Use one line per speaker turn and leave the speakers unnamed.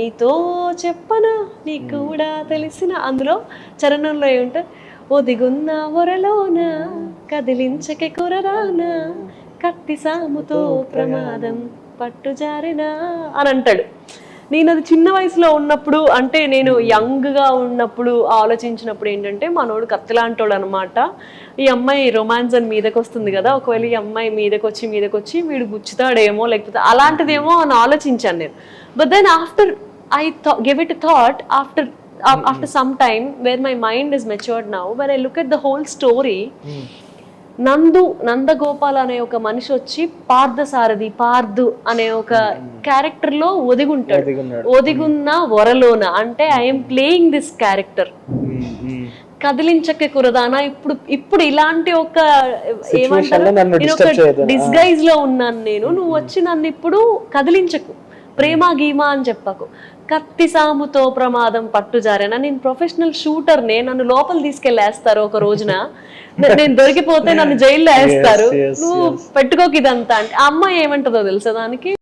నీతో చెప్పనా నీకు కూడా తెలిసిన అందులో చరణంలో ఏమిటో ఒదిగున్న ఒరలోన కదిలించకే కురరానా కత్తి సాముతో ప్రమాదం పట్టు జారినా అని అంటాడు. నేను అది చిన్న వయసులో ఉన్నప్పుడు, అంటే నేను యంగ్గా ఉన్నప్పుడు ఆలోచించినప్పుడు ఏంటంటే మనోడు కత్తిలాంటోడు అనమాట. ఈ అమ్మాయి రొమాన్స్ అని మీదకి వస్తుంది కదా, ఒకవేళ ఈ అమ్మాయి మీదకి వచ్చి వీడు గుచ్చుతాడేమో లేకపోతే అలాంటిదేమో అని ఆలోచించాను నేను. But then after I give it a thought after some time where my mind is matured now, when I look at the whole story, Nandagopal అనే ఒక మనిషి వచ్చి పార్థసారథి పార్థు అనే ఒక క్యారెక్టర్ లో ఒదిగున్న వరలోన, అంటే ఐఎమ్ ప్లేయింగ్ దిస్ క్యారెక్టర్. కదిలించకే కురదానా ఇప్పుడు ఇలాంటి ఒక ఏమంటారు డిస్గైజ్ లో ఉన్నాను నేను, నువ్వు వచ్చి నన్ను ఇప్పుడు కదిలించకు, ప్రేమ గీమా అని చెప్పకు, కత్తి సాముతో ప్రమాదం పట్టు జారేనా. నేను ప్రొఫెషనల్ షూటర్నే, నన్ను లోపల తీసుకెళ్ళేస్తారు ఒక రోజున, నేను దొరికిపోతే నన్ను జైల్లో వేస్తారు, నువ్వు పెట్టుకోకి ఇదంతా అంటే. ఆ అమ్మాయి ఏమంటుందో తెలుసా దానికి?